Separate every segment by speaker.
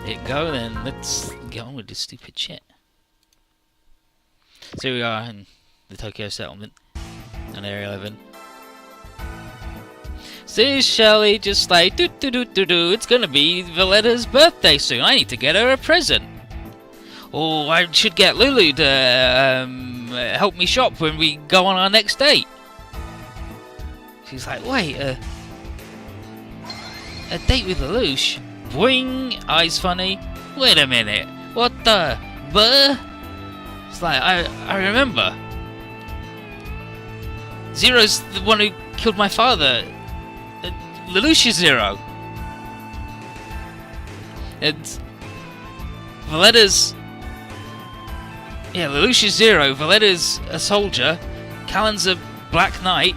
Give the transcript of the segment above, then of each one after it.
Speaker 1: it go, then let's get on with this stupid shit. So here we are in the Tokyo settlement on Area 11. So Shelley just like, it's gonna be Valletta's birthday soon, I need to get her a present. Oh, I should get Lulu to help me shop when we go on our next date. She's like, wait, a date with Lelouch? Boing, eyes funny. Wait a minute, what the buh? It's like, I remember. Zero's the one who killed my father. Lelouch is Zero. And Valletta's... Yeah, Lelouch is Zero, Valletta's a soldier, Callan's a Black Knight,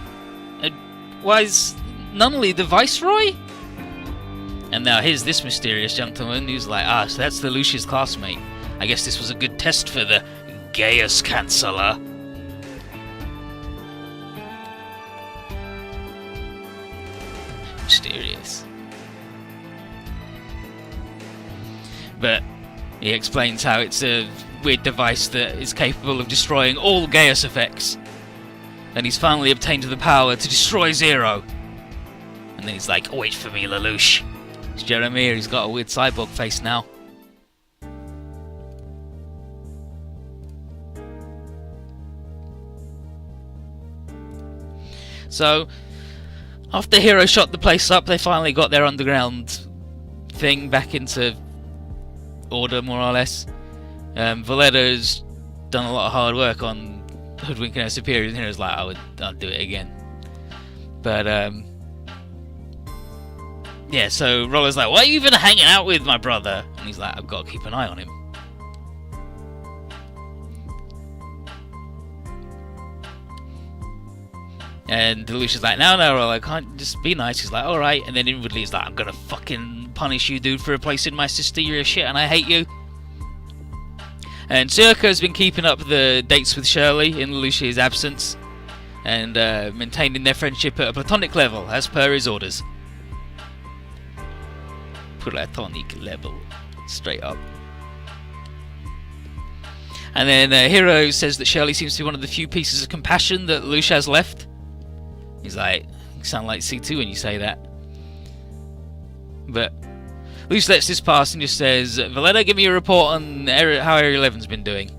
Speaker 1: and why is Nunnally the Viceroy? And now here's this mysterious gentleman who's like, so that's Lelouch's classmate. I guess this was a good test for the Gaius Chancellor. Mysterious. But he explains how it's a weird device that is capable of destroying all Gaius effects. And he's finally obtained the power to destroy Zero. And then he's like, wait for me, Lelouch. It's Jeremy, he's got a weird cyborg face now. So, after Hero shot the place up, they finally got their underground thing back into order, more or less. Valletta's done a lot of hard work on hoodwinking her superiors, and Hero's like, I'll do it again. But, yeah, so Roller's like, why are you even hanging out with my brother? And he's like, I've got to keep an eye on him. And Lelouch like, no, Roller, I can't just be nice. He's like, alright. And then inwardly he's like, I'm gonna fucking punish you, dude, for replacing my sister. You're a shit and I hate you. And Circa has been keeping up the dates with Shirley in Lelouch's absence. And maintaining their friendship at a platonic level, as per his orders. Platonic level. Straight up. And then Hero says that Shirley seems to be one of the few pieces of compassion that Lelouch has left. He's like, you sound like C2 when you say that. But Lelouch lets this pass and just says, Valletta, give me a report on how Area 11's been doing.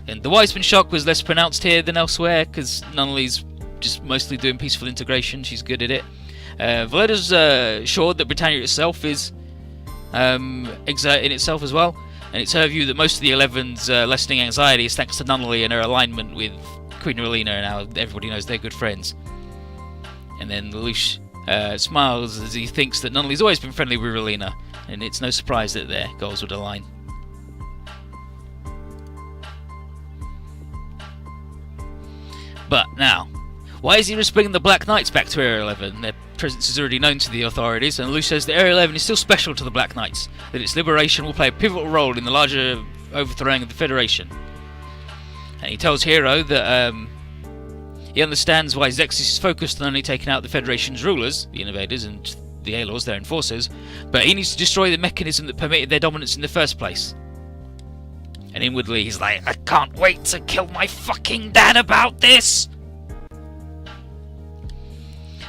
Speaker 1: And the Wiseman shock was less pronounced here than elsewhere, because Nunnally's just mostly doing peaceful integration. She's good at it. Valletta's assured that Britannia itself is exerting itself as well. And it's her view that most of the 11's lessening anxiety is thanks to Nunnally and her alignment with Queen Relina, and how everybody knows they're good friends. And then Lelouch smiles as he thinks that Nunnally's always been friendly with Relina, and it's no surprise that their goals would align. But now, why is he just bringing the Black Knights back to Area 11? Their presence is already known to the authorities, and Lelouch says that Area 11 is still special to the Black Knights, that its liberation will play a pivotal role in the larger overthrowing of the Federation. And he tells Hero that he understands why Zexus is focused on only taking out the Federation's rulers, the Innovators, and the Alors, their enforcers, but he needs to destroy the mechanism that permitted their dominance in the first place. And inwardly he's like, I can't wait to kill my fucking dad about this!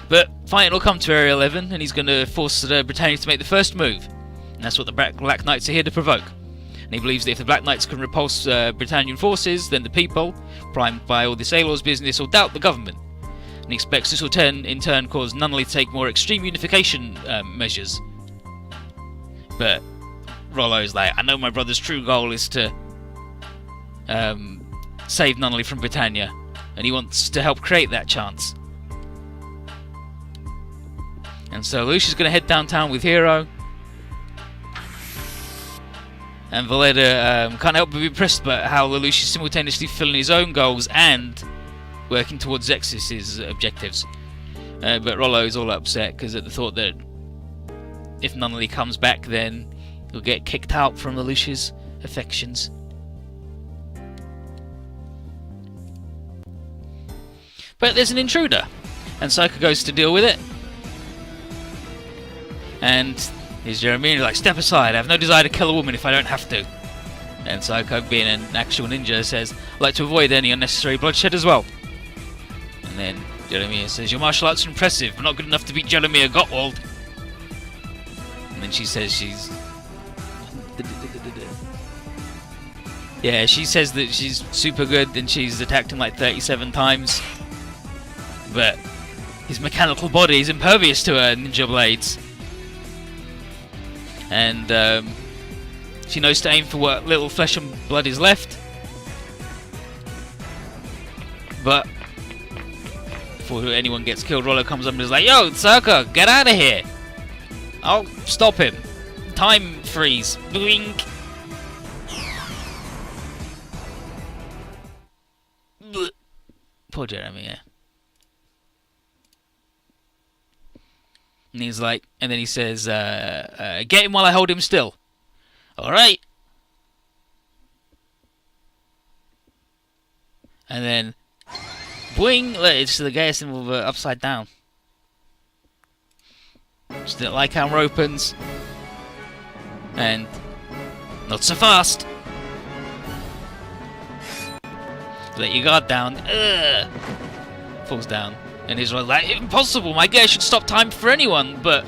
Speaker 1: But finally it'll come to Area 11, and he's going to force Britannia to make the first move. And that's what the Black Knights are here to provoke. And he believes that if the Black Knights can repulse Britannian forces, then the people, primed by all this Alor's business, will doubt the government. And he expects this will in turn cause Nunnally to take more extreme unification measures. But Rollo's like, I know my brother's true goal is to save Nunnally from Britannia, and he wants to help create that chance. And so Lelouch is going to head downtown with Hero. And Valletta can't help but be impressed by how Lelouch is simultaneously fulfilling his own goals and working towards Zexus's objectives. But Rollo is all upset because at the thought that if Nunnally comes back, then he'll get kicked out from Lelouch's affections. But there's an intruder, and Soka goes to deal with it. And He's Jeremy, and he's like, step aside, I have no desire to kill a woman if I don't have to. And Psycho, being an actual ninja, says, I'd like to avoid any unnecessary bloodshed as well. And then Jeremy says, your martial arts are impressive, but not good enough to beat Jeremy Gottwald. And then she says she's... Yeah, she says that she's super good and she's attacked him like 37 times. But his mechanical body is impervious to her ninja blades. And she knows to aim for what little flesh and blood is left. But before anyone gets killed, Rollo comes up and is like, yo, Tsuka, get out of here! I'll stop him. Time freeze. Blink. Poor Jeremy, yeah. And he's like, and then he says, get him while I hold him still. Alright. And then, boing, it's the gay symbol upside down. Just didn't like how it opens. And, not so fast. Let your guard down. Ugh. Falls down. And Israel's like, impossible, my gear should stop time for anyone, but...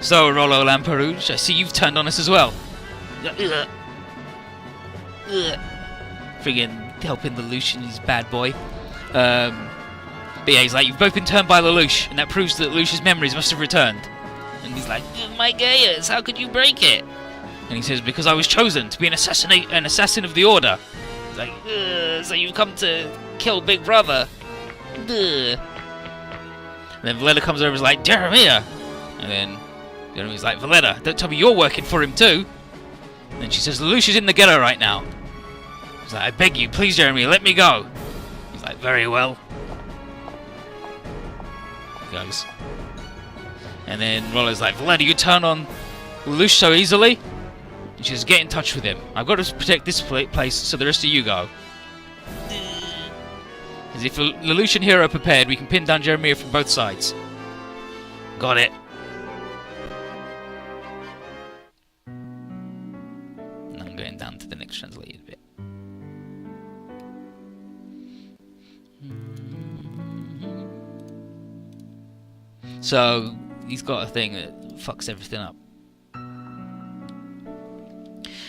Speaker 1: So, Rollo Lamperouge, I see you've turned on us as well. Ugh. Ugh. Friggin' helping Lelouch and his bad boy. But yeah, he's like, you've both been turned by Lelouch, and that proves that Lelouch's memories must have returned. And he's like, my gears, how could you break it? And he says, because I was chosen to be an assassin of the Order. He's like, so you've come to kill Big Brother. Ugh. And then Valletta comes over and is like, Jeremiah! And then Jeremy's like, Valletta, don't tell me you're working for him too! And then she says, Lelouch is in the ghetto right now. He's like, I beg you, please Jeremy, let me go! He's like, very well. He goes. And then Rollo's like, Valletta, you turn on Lelouch so easily? And she says, get in touch with him. I've got to protect this place so the rest of you go. As if Lelouch and Hero are prepared, we can pin down Jeremiah from both sides. Got it. And I'm going down to the next translated bit. So, he's got a thing that fucks everything up.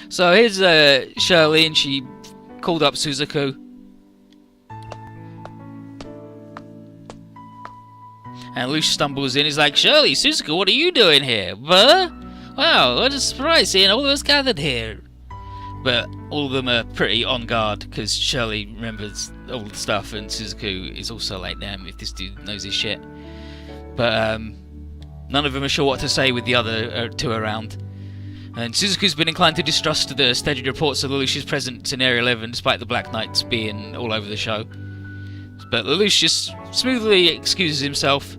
Speaker 1: So here's Shirley, and she called up Suzaku. And Lelouch stumbles in. He's like, Shirley, Suzaku, what are you doing here? Huh? Wow, what a surprise seeing all of us gathered here. But all of them are pretty on guard because Shirley remembers all the stuff, and Suzaku is also like, damn, if this dude knows his shit. But none of them are sure what to say with the other two around. And Suzaku's been inclined to distrust the staged reports of Lelouch's presence in Area 11, despite the Black Knights being all over the show. But Lelouch just smoothly excuses himself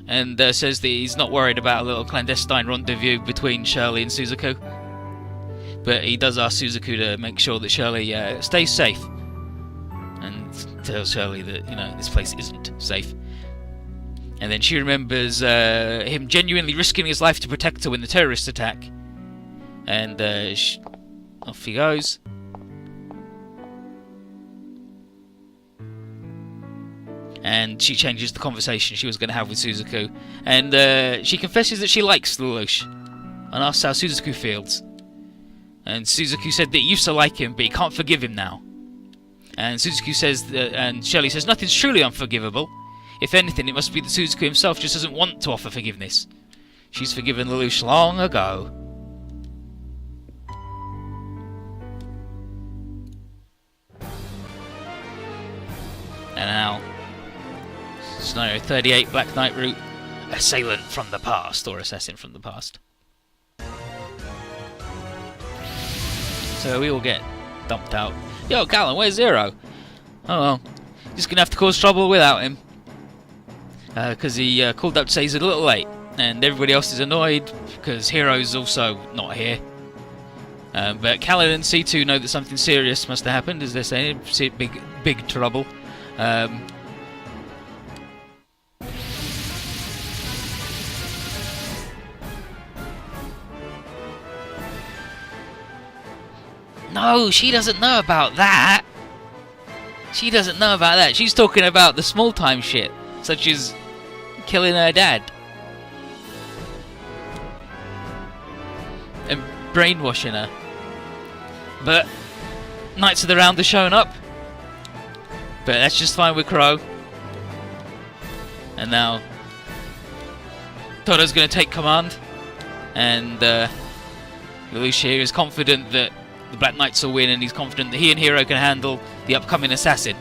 Speaker 1: and says that he's not worried about a little clandestine rendezvous between Shirley and Suzaku. But he does ask Suzaku to make sure that Shirley stays safe. And tells Shirley that, you know, this place isn't safe. And then she remembers him genuinely risking his life to protect her in the terrorist attack. And off he goes. And she changes the conversation she was going to have with Suzaku. And she confesses that she likes Lelouch. And asks how Suzaku feels. And Suzaku said that he used to like him, but he can't forgive him now. And Suzaku says that, and Shirley says, nothing's truly unforgivable. If anything, it must be that Suzaku himself just doesn't want to offer forgiveness. She's forgiven Lelouch long ago. And now, Scenario 38, Black Knight route, Assailant from the Past, or Assassin from the Past. So we all get dumped out. Yo, Callan, where's Zero? Oh well, just gonna have to cause trouble without him. Because he called up to say he's a little late, and everybody else is annoyed because Hero's also not here. But Callan and C2 know that something serious must have happened, as they're saying, big trouble. No, she doesn't know about that. She doesn't know about that. She's talking about the small time shit, such as killing her dad and brainwashing her. But Knights of the Round are showing up. But that's just fine with Crow. And now Todo's going to take command, and Lelouch here is confident that the Black Knights will win, and he's confident that he and Hero can handle the upcoming assassin.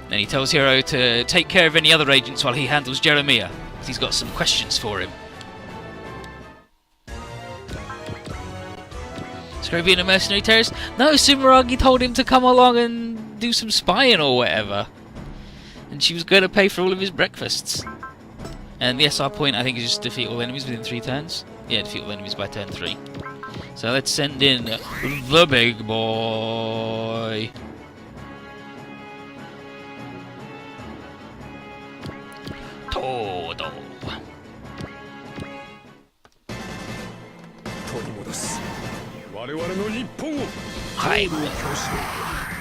Speaker 1: Then he tells Hero to take care of any other agents while he handles Jeremiah, because he's got some questions for him. Scrow being a mercenary terrorist? No, Sumeragi told him to come along and do some spying or whatever. And she was going to pay for all of his breakfasts. And the SR point, I think, is just defeat all enemies within 3 turns. Yeah, defeat all enemies by turn 3. So let's send in the big boy. Todo.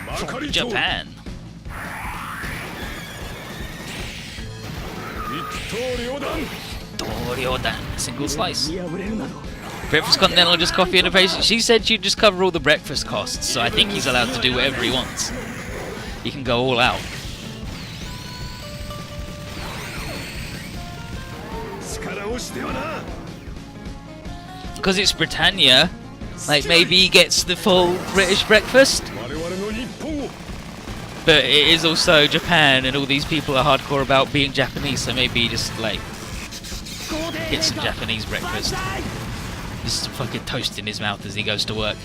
Speaker 1: I'm from Japan. Toryodan. Single slice. Breakfast Continental, just coffee and a pastry. She said she'd just cover all the breakfast costs, so I think he's allowed to do whatever he wants. He can go all out. Because it's Britannia, like maybe he gets the full British breakfast. But it is also Japan, and all these people are hardcore about being Japanese, so maybe he just like gets some Japanese breakfast. Just fucking toast in his mouth as he goes to work.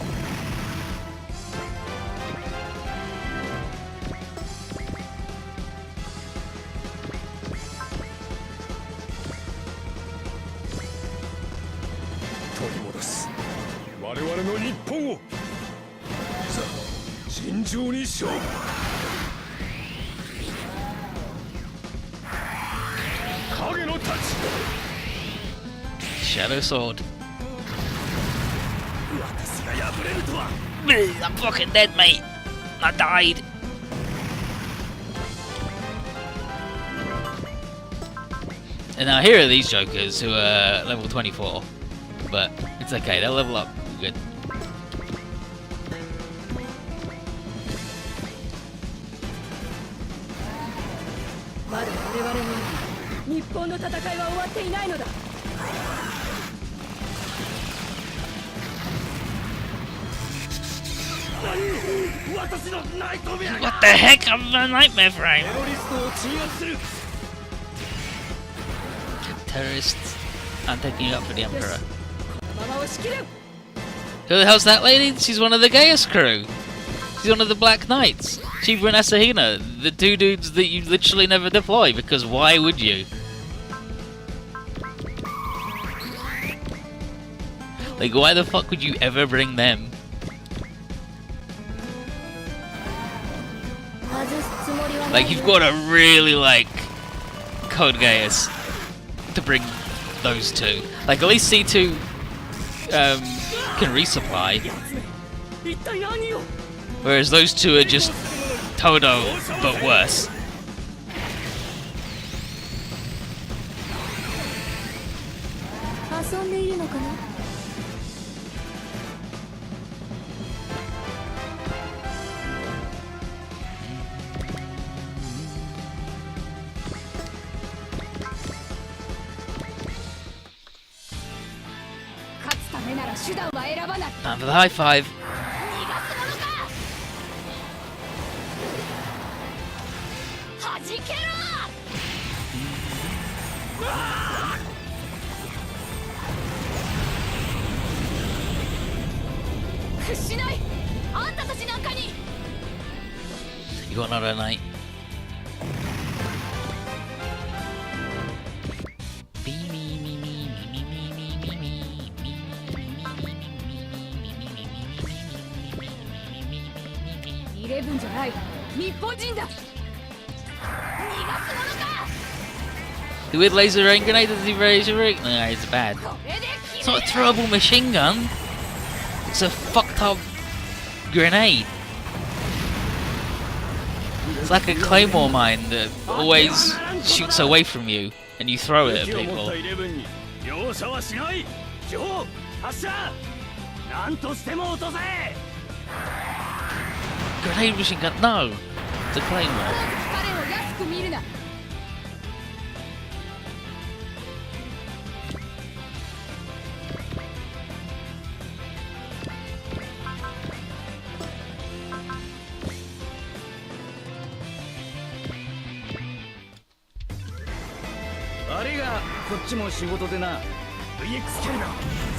Speaker 1: Shadow Sword. I'm fucking dead, mate. I died. And now here are these jokers who are level 24. But it's okay, they'll level up. Good. What the heck? I'm a nightmare frame. Terrorists. I'm taking you up for the Emperor. Who the hell's that lady? She's one of the Gaius crew. She's one of the Black Knights. Shiva and Asahina, the 2 dudes that you literally never deploy, because why would you? Like, why the fuck would you ever bring them? Like, you've got to really like Code Gaius to bring those 2. Like, at least C2 can resupply. Whereas those 2 are just Todo, but worse. Time for the high five. You got another night. The weird laser rain grenade does he raise your ring? No, it's bad. It's not a throwable machine gun. It's a fucked up grenade. It's like a claymore mine that always shoots away from you, and you throw it at people. Grenade machine gun? No! It's a claymore.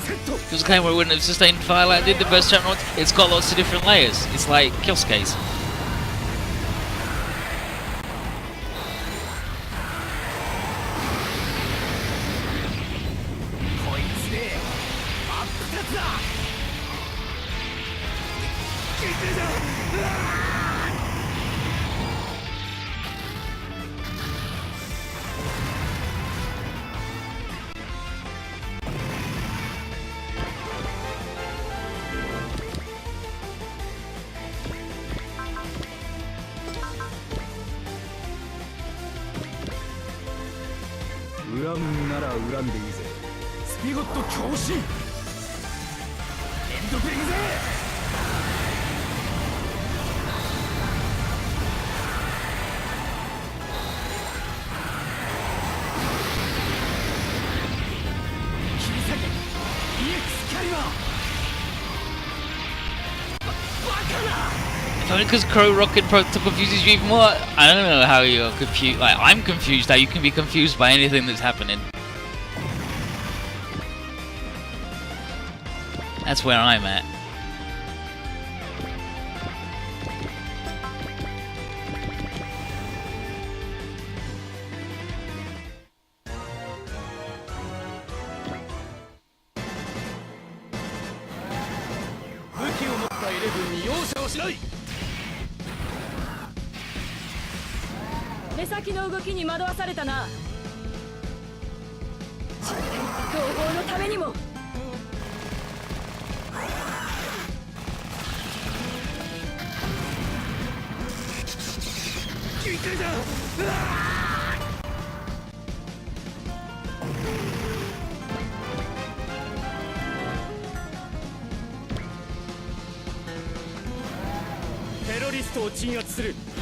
Speaker 1: Because a claymore wouldn't have sustained fire like it did the burst trap. It's got lots of different layers. It's like Kyosuke's. Only because Crow Rocket Protocol confuses you even more. I don't know how you're confused. Like, I'm confused how you can be confused by anything that's happening. That's where I'm at.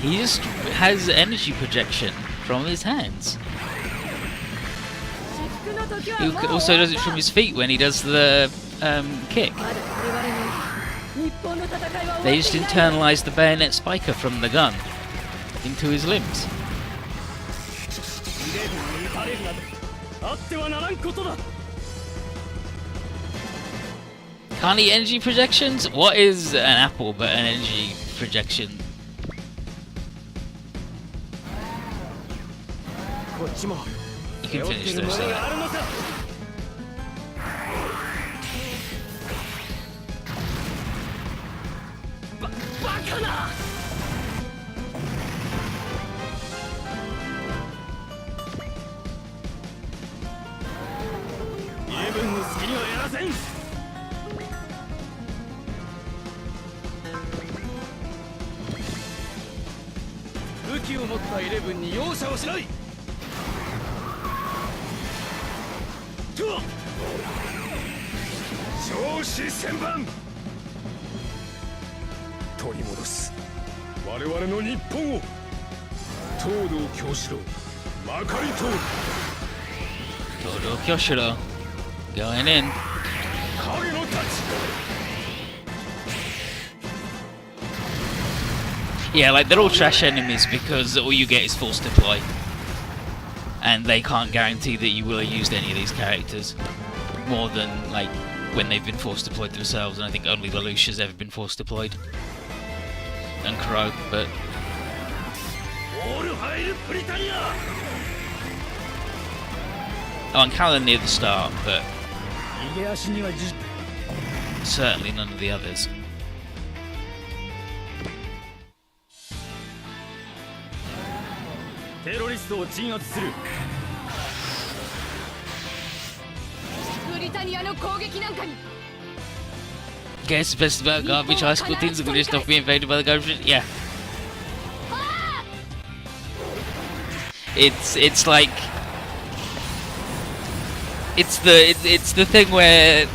Speaker 1: He just has energy projection from his hands. He also does it from his feet when he does the kick. They just internalize the bayonet spiker from the gun into his limbs. Can't eat energy projections? What is an apple but an energy projection? You can finish those. Todo Kyoshiro going in. Yeah, like they're all trash enemies because all you get is force deploy. And they can't guarantee that you will have used any of these characters more than like when they've been force deployed themselves, and I think only Lelouch's ever been force deployed. And Crow, but oh, and Callan near the start, but certainly none of the others. Guess the best about garbage high school teens are gonna stop being invaded by the government. Yeah. It's like it's the thing where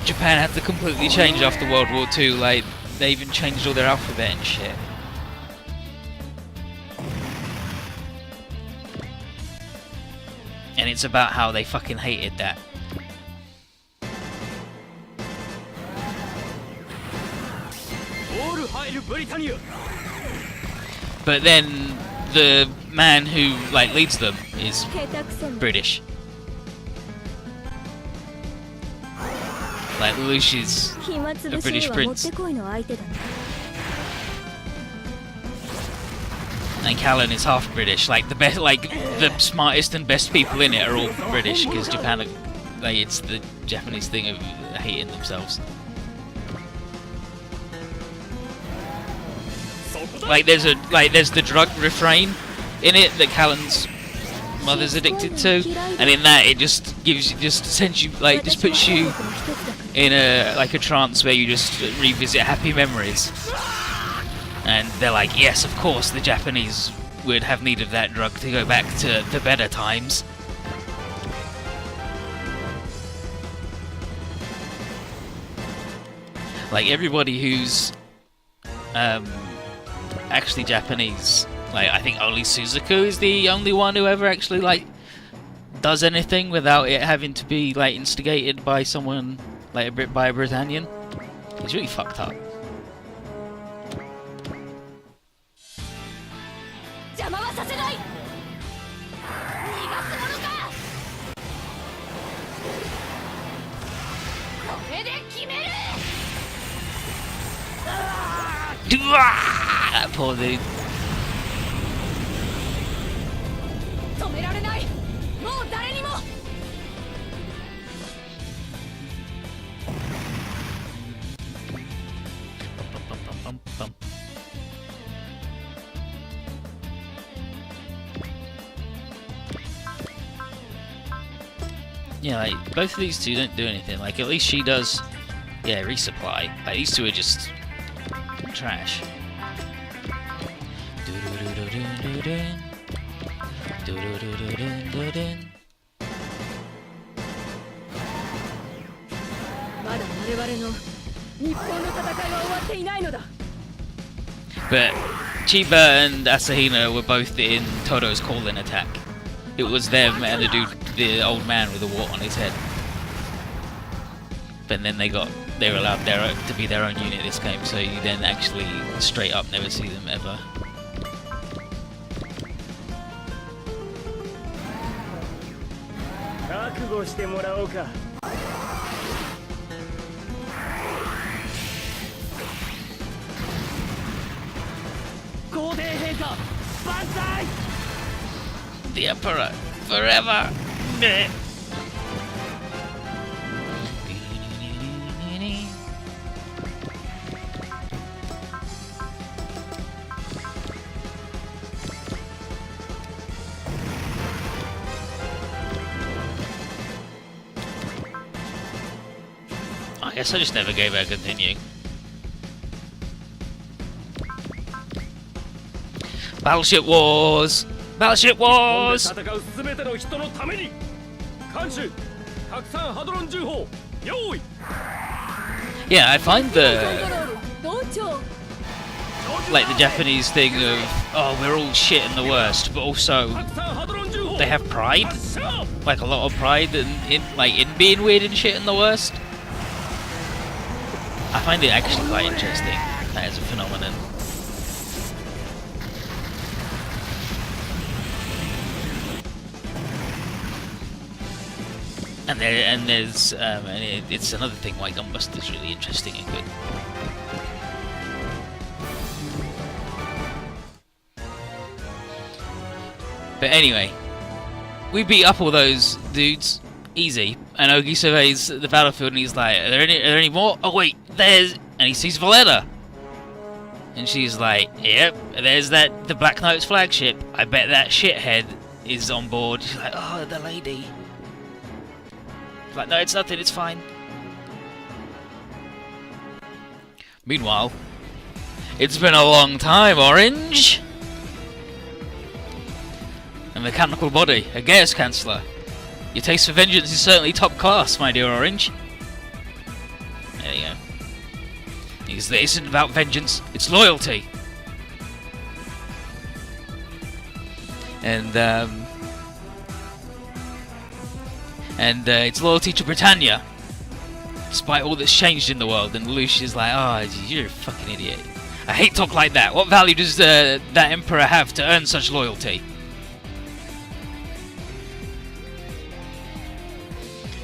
Speaker 1: Japan had to completely change after World War II. Like they even changed all their alphabet and shit. And it's about how they fucking hated that. But then the man who like leads them is British. Like Lelouch is a British prince. And Callan is half British. Like the best, like the smartest and best people in it are all British because Japan, like it's the Japanese thing of hating themselves. Like there's the drug refrain in it that Callan's mother's addicted to, and in that it just sends you like just puts you in a trance where you just revisit happy memories. And they're like, yes, of course, the Japanese would have needed that drug to go back to the better times. Like everybody who's actually Japanese, like I think only Suzuku is the only one who ever actually like does anything without it having to be like instigated by someone like by a Britannian. It's really fucked up. That poor dude. Yeah, like both of these two don't do anything. Like at least she does, yeah, resupply. Like these two are just trash. But Chiba and Asahina were both in Todo's call-in attack. It was them and the old man with a wart on his head. But then they were allowed to be their own unit this game, so you then actually straight up never see them ever. The Emperor forever. I guess I just never gave her a continue. Battleship Wars! Battleship Wars! Yeah, I find the Japanese thing of, oh, we're all shit and the worst, but also they have pride, like a lot of pride in being weird and shit and the worst. I find it actually quite interesting as a phenomenon. And it's another thing why Gunbuster's really interesting and good. But anyway, we beat up all those dudes easy, and Ogi surveys the battlefield and he's like, are there any more? Oh wait, and he sees Valletta. And she's like, yep, there's the Black Knight's flagship. I bet that shithead is on board. She's like, oh, the lady. She's like, no, it's nothing, it's fine. Meanwhile, it's been a long time, Orange! A mechanical body, a Gaius Chancellor. Your taste for vengeance is certainly top class, my dear Orange. There you go. Because it isn't about vengeance, it's loyalty. And it's loyalty to Britannia, despite all that's changed in the world. And Lelouch is like, oh, you're a fucking idiot. I hate talk like that. What value does that Emperor have to earn such loyalty?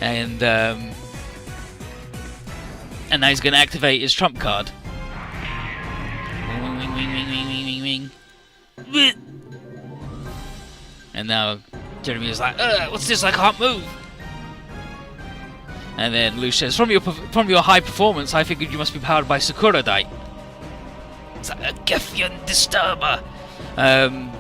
Speaker 1: And now he's going to activate his trump card. Wing, wing, wing, wing, wing, wing, wing, wing. And now Jeremy is like, what's this? I can't move. And then Lelouch says, from your high performance, I figured you must be powered by Sakuradite. It's like a Gefion disturber.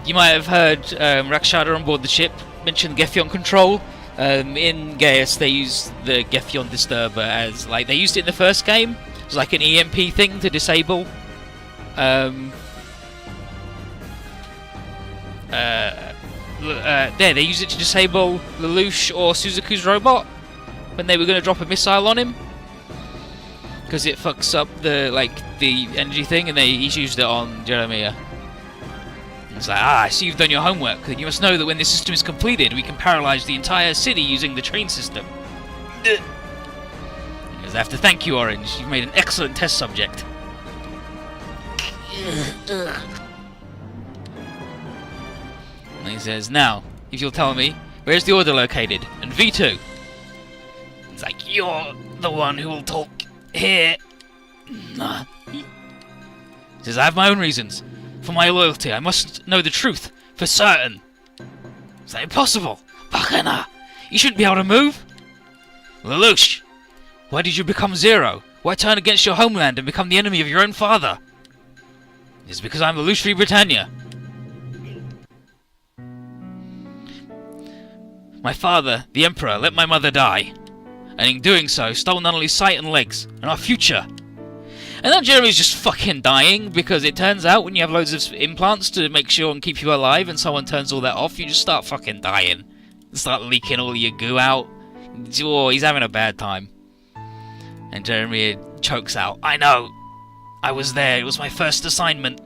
Speaker 1: You might have heard Rakshada on board the ship mention Gefion control. In Gaius, they use the Gefion disturber as, like, they used it in the first game. It was like an EMP thing to disable. They used it to disable Lelouch or Suzaku's robot when they were going to drop a missile on him, because it fucks up the energy thing, and he's used it on Jeremiah. It's like, I see you've done your homework. You must know that when this system is completed, we can paralyze the entire city using the train system. Because I have to thank you, Orange. You've made an excellent test subject. And he says, now, if you'll tell me, where's the order located? And V2? It's like, you're the one who will talk here. He says, I have my own reasons. For my loyalty, I must know the truth, for certain. Is that impossible? Bacana! You shouldn't be able to move! Lelouch! Why did you become Zero? Why turn against your homeland and become the enemy of your own father? It's because I'm Lelouch Free Britannia. My father, the Emperor, let my mother die. And in doing so, stole not only sight and legs, and our future. And then Jeremy's just fucking dying, because it turns out when you have loads of implants to make sure and keep you alive and someone turns all that off, you just start fucking dying. Start leaking all your goo out. Oh, he's having a bad time. And Jeremy chokes out, I know! I was there, it was my first assignment.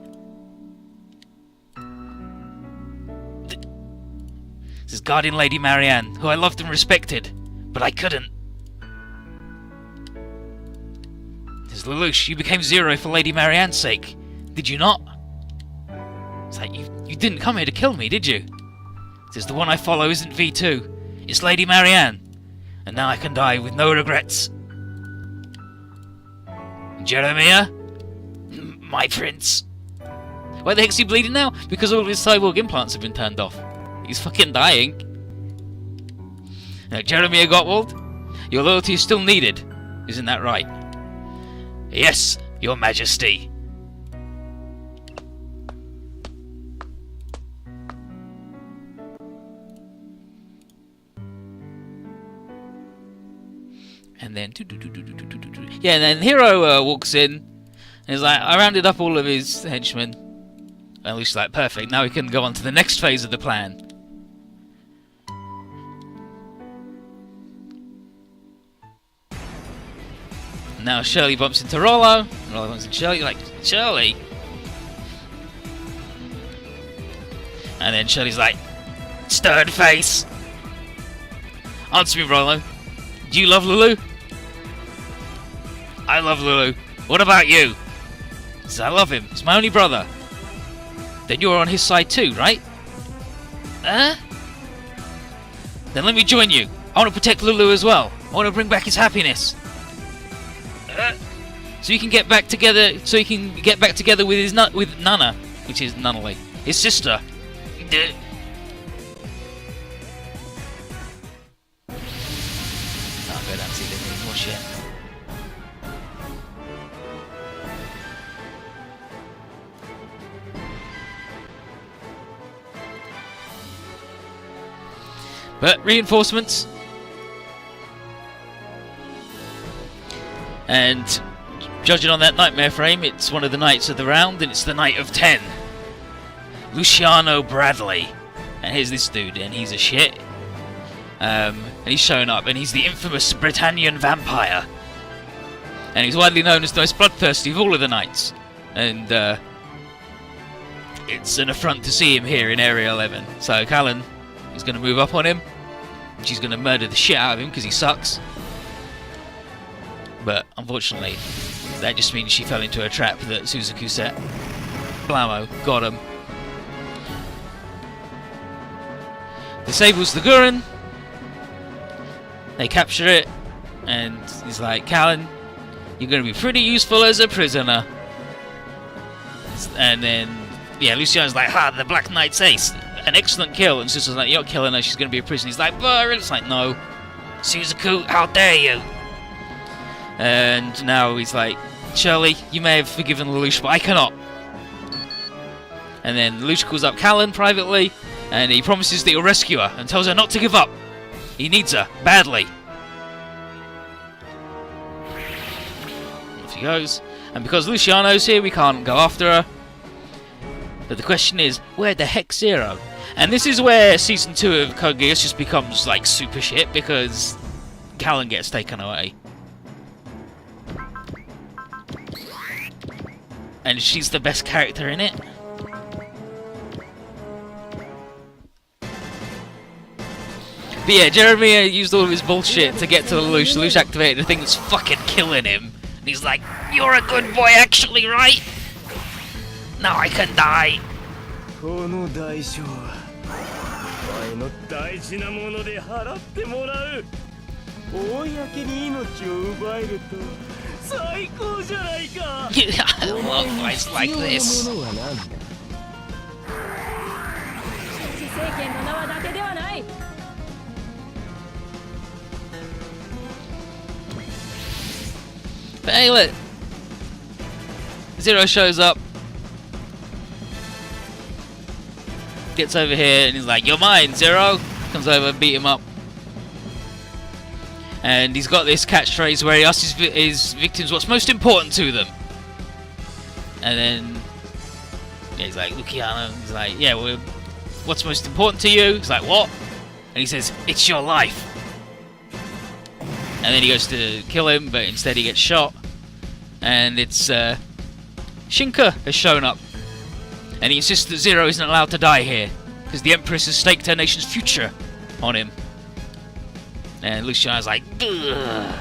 Speaker 1: This is Guardian Lady Marianne, who I loved and respected, but I couldn't. Lelouch, you became Zero for Lady Marianne's sake, did you not? It's like, you didn't come here to kill me, did you? It says, the one I follow isn't V2, it's Lady Marianne, and now I can die with no regrets. Jeremiah? My prince. Why the heck's he bleeding now? Because all of his cyborg implants have been turned off. He's fucking dying. Now, Jeremiah Gottwald, your loyalty is still needed, isn't that right? Yes, your majesty. And then yeah, and then Hero walks in and he's like, I rounded up all of his henchmen. And Lucy's like, perfect, now we can go on to the next phase of the plan. Now Shirley bumps into Rollo. Rollo bumps into Shirley, like, Shirley? And then Shirley's like, stern face. Answer me, Rollo. Do you love Lulu? I love Lulu. What about you? He says, I love him. He's my only brother. Then you're on his side too, right? Huh? Then let me join you. I want to protect Lulu as well. I want to bring back his happiness. So you can get back together. So he can get back together with his with Nana, which is Nunnally, his sister. I'll go down and see if there's any more shit. But reinforcements. And Judging on that nightmare frame, it's one of the knights of the round, and it's the Knight of 10. Luciano Bradley. And here's this dude, and he's a shit. And he's showing up, and he's the infamous Britannian vampire. And he's widely known as the most bloodthirsty of all of the knights. And it's an affront to see him here in Area 11. So Callan is going to move up on him. She's going to murder the shit out of him because he sucks. But unfortunately, that just means she fell into a trap that Suzaku set. Blammo, got him. Disables the Gurren. They capture it, and he's like, Callan, you're going to be pretty useful as a prisoner. And then, yeah, Luciano's like, the Black Knight's ace. An excellent kill. And Suzaku's like, you're not killing her, she's going to be a prisoner. He's like, but it's like, no. Suzaku, how dare you? And now he's like, Shirley, you may have forgiven Lelouch, but I cannot. And then Lelouch calls up Callan privately, and he promises that he'll rescue her, and tells her not to give up. He needs her, badly. Off he goes. And because Luciano's here, we can't go after her. But the question is, where the heck's Zero? And this is where Season 2 of Code Geass just becomes, like, super shit, because Callan gets taken away. And she's the best character in it. But yeah, Jeremy used all of his bullshit to get to Lelouch. Lelouch activated the thing that's fucking killing him. And he's like, you're a good boy actually, right? Now I can die. I love fights like this. But hey, look. Zero shows up. Gets over here and he's like, you're mine, Zero. Comes over and beat him up. And he's got this catchphrase where he asks his victims what's most important to them. And then he's like, Luciano. He's like, yeah, well, what's most important to you? He's like, what? And he says, it's your life. And then he goes to kill him, but instead he gets shot. And it's Shinka has shown up. And he insists that Zero isn't allowed to die here, because the Empress has staked her nation's future on him. And Luciano's like, ugh.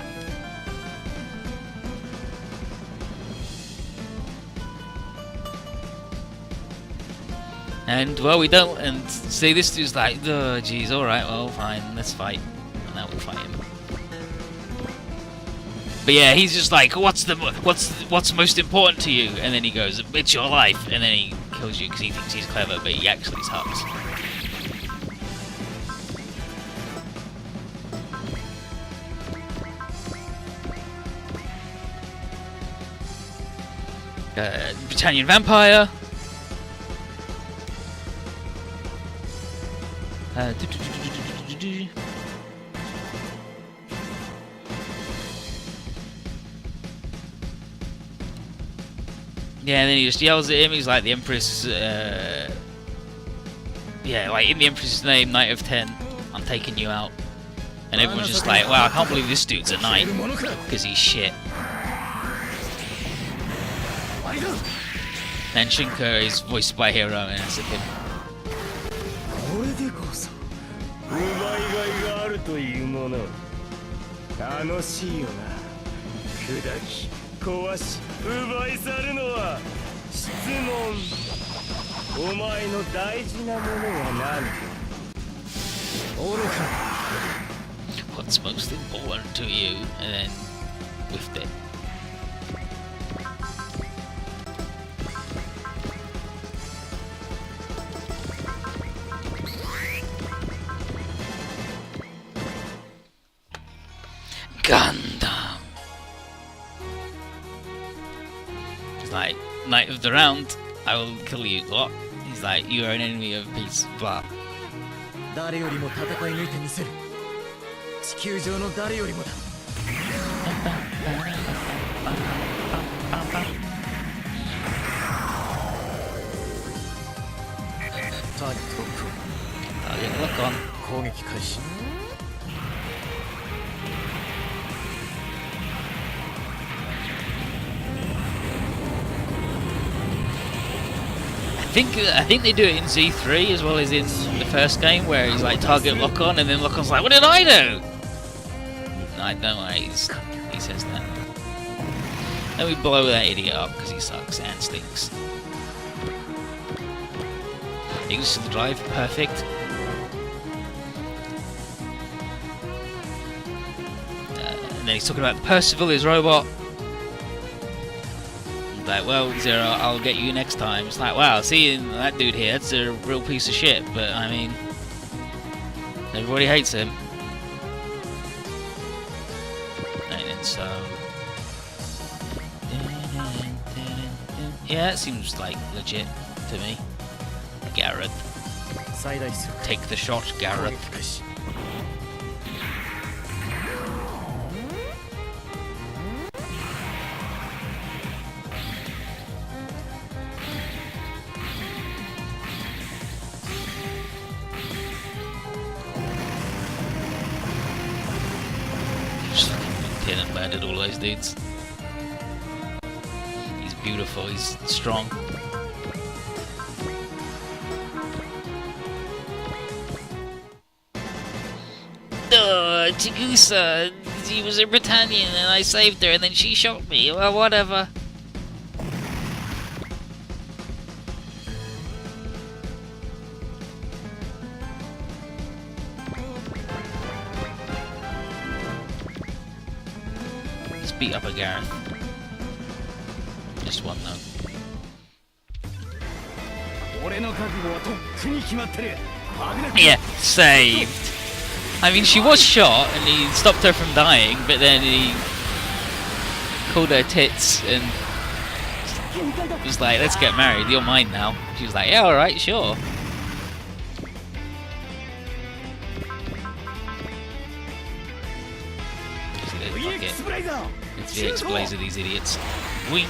Speaker 1: And, well, we don't, and see, this dude's like, oh, geez, alright, well, fine, let's fight. And now we'll fight him. But yeah, he's just like, what's most important to you? And then he goes, it's your life. And then he kills you because he thinks he's clever, but he actually sucks. Britannian vampire. Yeah, and then he just yells at him. He's like, the Empress, yeah, like, in the Empress's name, Knight of 10, I'm taking you out. And everyone's just like, wow, I can't believe this dude's a knight, because he's shit. And Shinka is voiced by Hiro, and that's him. What's most important to you? And then whiffed it. Gundam. He's like, Knight of the Round, I will kill you. What? He's like, you are an enemy of peace. Blah. lock on. I think they do it in Z3 as well as in the first game, where he's like target lock on, and then lock on's like, what did I do? No, don't worry, he says that. Then we blow that idiot up because he sucks and stinks. Ignis to the drive, perfect. And then he's talking about Percival, his robot. Like, well, Zero, I'll get you next time. It's like, wow, seeing that dude here, that's a real piece of shit, but I mean, everybody hates him. And so, yeah, it seems like legit to me. Gareth, take the shot, Gareth. And murdered all those dudes. He's beautiful, he's strong. Chigusa, she was a Britannian and I saved her and then she shot me. Well, whatever. Beat up a Gareth. Just one though. Yeah, saved. I mean, she was shot and he stopped her from dying, but then he called her tits and was like, let's get married, you're mine now. She was like, yeah, alright, sure. It's the X-Blaze of these idiots. Wing!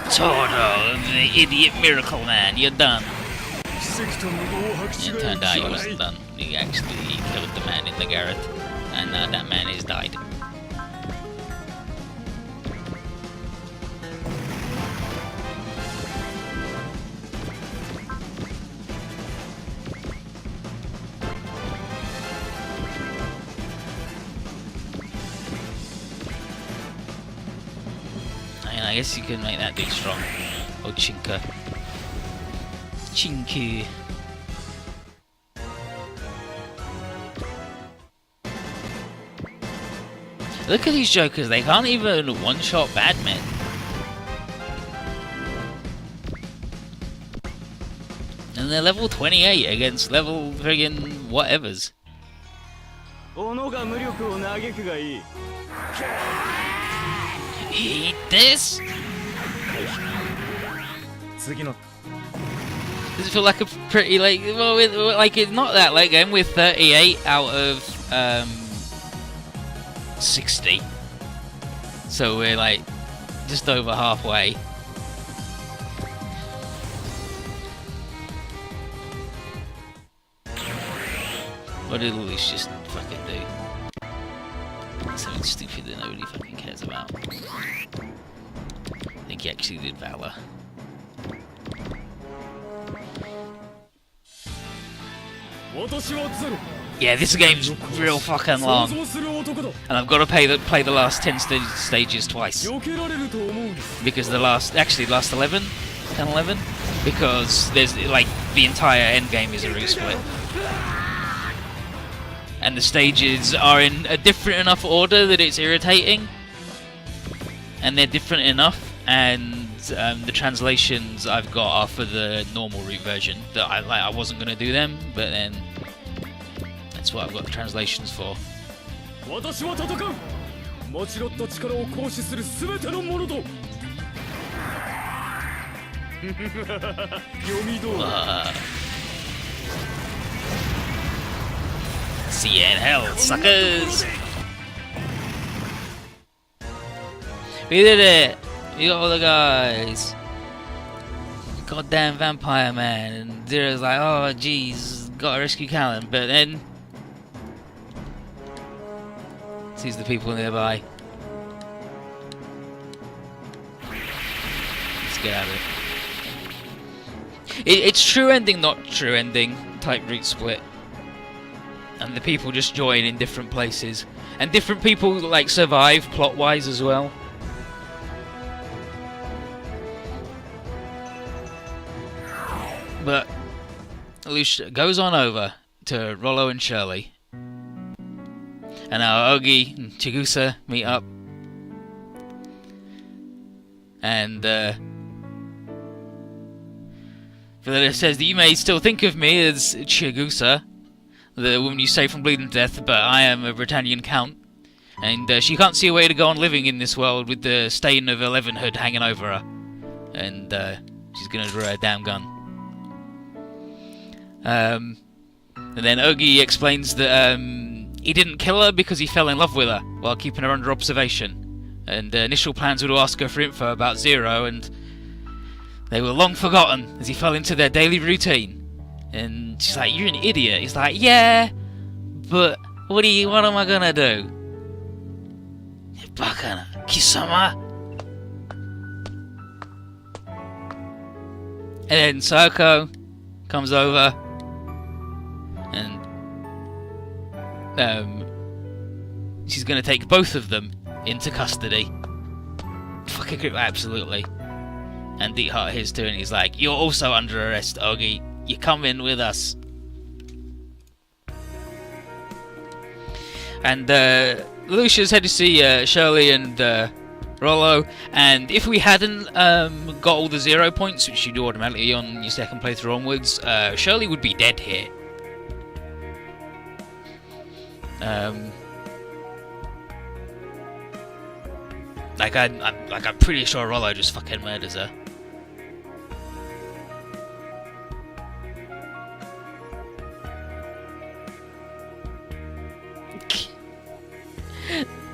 Speaker 1: Todo, the idiot miracle man, you're done. It turned out he wasn't done. He actually killed the man in the Gareth, and that man has died. I guess you can make that dude strong. Or Chinka. Chinky. Look at these jokers, they can't even one-shot bad men. And they're level 28 against level friggin' whatevers. Eat this? Does it feel like a pretty like it's not that late game with 38 out of 60. So we're like just over halfway. What did all this just fucking do? Something stupid that nobody fucking cares about. I think he actually did Valor. Yeah, this game's real fucking long. And I've got to play the last 10 stages twice. Because the last 11? 10, 11? Because there's, like, the entire end game is a route split. And the stages are in a different enough order that it's irritating. And they're different enough, and the translations I've got are for the normal route version. That I wasn't gonna do them, but then that's what I've got the translations for. See ya in hell, suckers! We did it! We got all the guys! Goddamn vampire man! And Zero's like, oh jeez, gotta rescue Callan, but then sees the people nearby. Let's get out of it. It's true ending, not true ending type route split. And the people just join in different places. And different people like survive plot wise as well. But Lucia goes on over to Rollo and Shirley. And now Ogi and Chigusa meet up. And Villetta says that you may still think of me as Chigusa, the woman you saved from bleeding to death, but I am a Britannian count. And she can't see a way to go on living in this world with the stain of 11hood hanging over her. And she's gonna draw a damn gun. And then Ogi explains that he didn't kill her because he fell in love with her while keeping her under observation. And initial plans were to ask her for info about Zero, and they were long forgotten as he fell into their daily routine. And she's like, you're an idiot. He's like, yeah, but what am I gonna do? Baka Kisama. And then Soko comes over and she's gonna take both of them into custody. Fucking absolutely. And Deetheart hears too, and he's like, you're also under arrest, Ogi. You come in with us. And Lucia's headed to see Shirley and Rollo, and if we hadn't got all the 0 points, which you do automatically on your second playthrough onwards, Shirley would be dead here. I'm pretty sure Rollo just fucking murders her.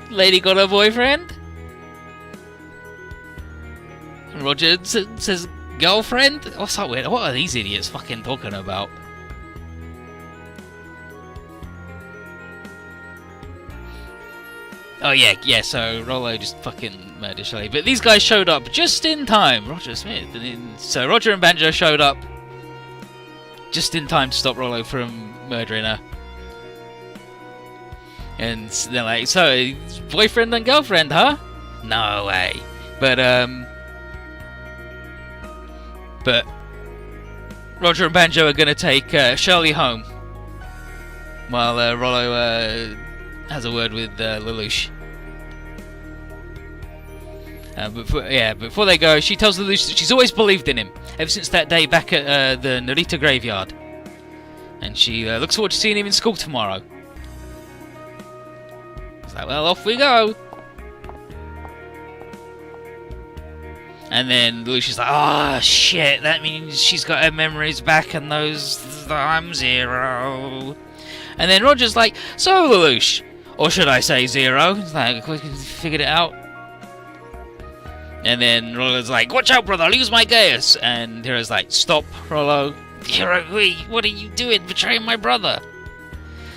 Speaker 1: Lady got her boyfriend? And Roger says girlfriend? What's that weird? What are these idiots fucking talking about? Oh yeah, so Rollo just fucking murdered Shelley. But these guys showed up just in time. Roger Smith. So Roger and Banjo showed up just in time to stop Rollo from murdering her. And they're like, so, boyfriend and girlfriend, huh? No way. But Roger and Banjo are going to take Shirley home while Rollo has a word with Lelouch. Before they go, she tells Lelouch that she's always believed in him, ever since that day back at the Narita graveyard. And she looks forward to seeing him in school tomorrow. It's like, well, off we go. And then Lelouch is like, oh shit, that means she's got her memories back and those I'm Zero. And then Roger's like, so Lelouch, or should I say Zero? He's like, we figured it out. And then Rollo's like, watch out brother, I'll use my Gaius. And Hero's like, stop Rollo. Hero, wait, what are you doing, betraying my brother?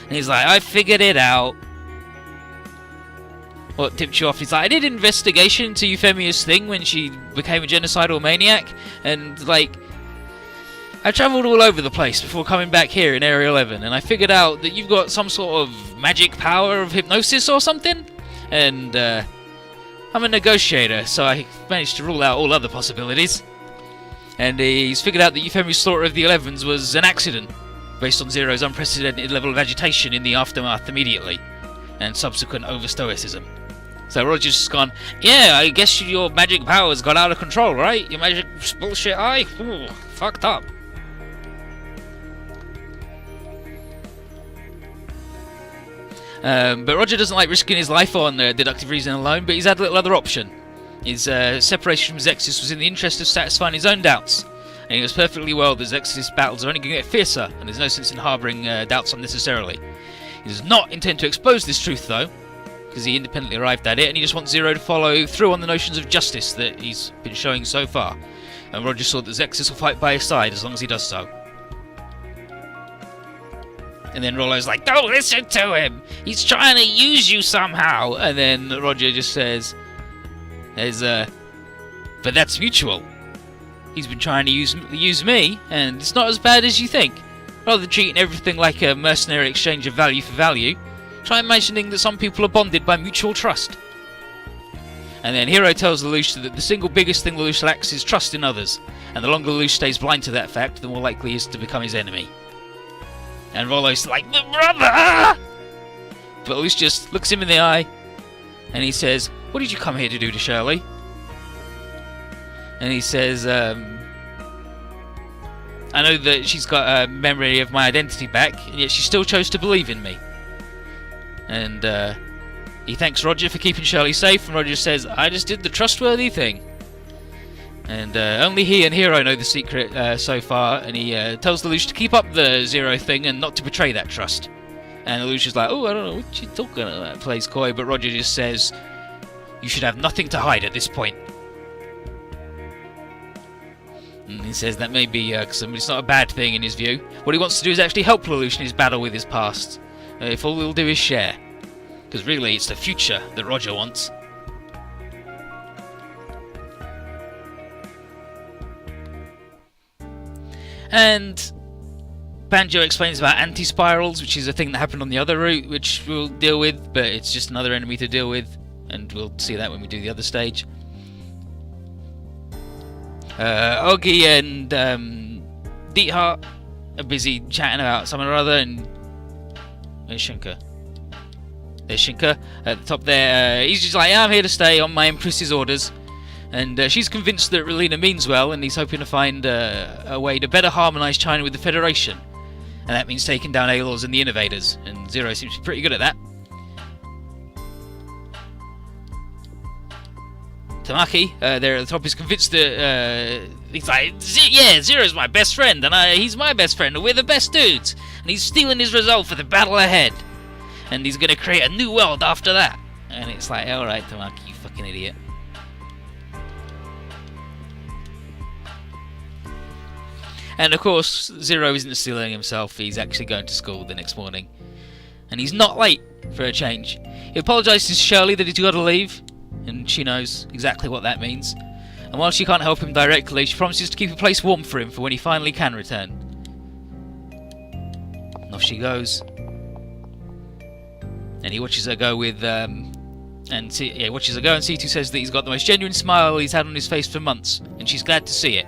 Speaker 1: And he's like, I figured it out. What tipped you off? He's like, I did investigation into Euphemia's thing when she became a genocidal maniac, and like, I travelled all over the place before coming back here in Area 11, and I figured out that you've got some sort of magic power of hypnosis or something, and I'm a negotiator, so I managed to rule out all other possibilities. And he's figured out that Euphemia's slaughter of the 11s was an accident, based on Zero's unprecedented level of agitation in the aftermath immediately, and subsequent over-stoicism. So Roger's just gone, yeah, I guess your magic powers got out of control, right? Your magic bullshit eye? Ooh, fucked up. But Roger doesn't like risking his life on deductive reason alone, but he's had a little other option. His separation from Zexus was in the interest of satisfying his own doubts, and he knows perfectly well that Zexus' battles are only going to get fiercer, and there's no sense in harbouring doubts unnecessarily. He does not intend to expose this truth, though, because he independently arrived at it, and he just wants Zero to follow through on the notions of justice that he's been showing so far. And Roger saw that Zexus will fight by his side as long as he does so. And then Rollo's like, don't listen to him! He's trying to use you somehow! And then Roger just says, but that's mutual. He's been trying to use me, and it's not as bad as you think. Rather than treating everything like a mercenary exchange of value for value, try imagining that some people are bonded by mutual trust. And then Hero tells Lelouch that the single biggest thing Lelouch lacks is trust in others, and the longer Lelouch stays blind to that fact, the more likely he is to become his enemy. And Rollo's like, but brother! But Lelouch just looks him in the eye, and he says, what did you come here to do to Shirley? And he says, I know that she's got a memory of my identity back, and yet she still chose to believe in me. And he thanks Roger for keeping Shirley safe, and Roger says, I just did the trustworthy thing. And only he and Hero know the secret so far, and he tells Lelouch to keep up the Zero thing and not to betray that trust. And Lelouch is like, oh, I don't know what you're talking about, plays coy, but Roger just says, you should have nothing to hide at this point. And he says that may be because it's not a bad thing in his view. What he wants to do is actually help Lelouch in his battle with his past. If all we'll do is share. Because really, it's the future that Roger wants. And Banjo explains about anti-spirals, which is a thing that happened on the other route, which we'll deal with, but it's just another enemy to deal with, and we'll see that when we do the other stage. Oggy and Deethart are busy chatting about someone or other, and there's Shinka. There's Shinka at the top there. He's just like, yeah, I'm here to stay on my Empress's orders. And she's convinced that Relina means well, and he's hoping to find a way to better harmonise China with the Federation. And that means taking down A-Laws and the Innovators, and Zero seems to be pretty good at that. Tamaki, there at the top, is convinced that, he's like, yeah, Zero's my best friend, and he's my best friend, and we're the best dudes. And he's stealing his resolve for the battle ahead. And he's going to create a new world after that. And it's like, alright, Tamaki, you fucking idiot. And of course, Zero isn't stealing himself, he's actually going to school the next morning. And he's not late, for a change. He apologises to Shirley that he's got to leave, and she knows exactly what that means. And while she can't help him directly, she promises to keep a place warm for him for when he finally can return. And off she goes. And he watches her go with, watches her go, and C2 says that he's got the most genuine smile he's had on his face for months, and she's glad to see it.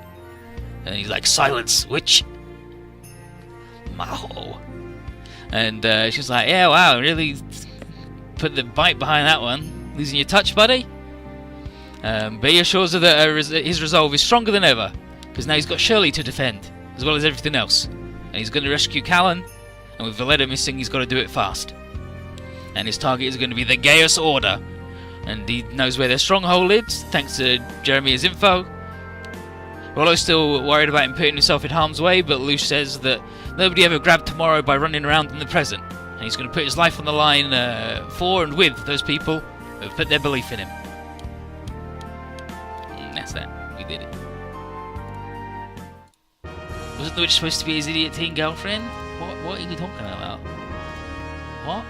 Speaker 1: And he's like, silence, witch! Maho. And she's like, yeah, wow, really put the bite behind that one. Losing your touch, buddy? But he assures her that his resolve is stronger than ever, because now he's got Shirley to defend, as well as everything else. And he's going to rescue Callan, and with Valletta missing, he's got to do it fast. And his target is going to be the Gaius Order. And he knows where their stronghold is, thanks to Jeremiah's info. Rollo's still worried about him putting himself in harm's way, but Lelouch says that nobody ever grabbed tomorrow by running around in the present. And he's going to put his life on the line for and with those people who have put their belief in him. And that's that. We did it. Wasn't the witch supposed to be his idiot teen girlfriend? What are you talking about? What?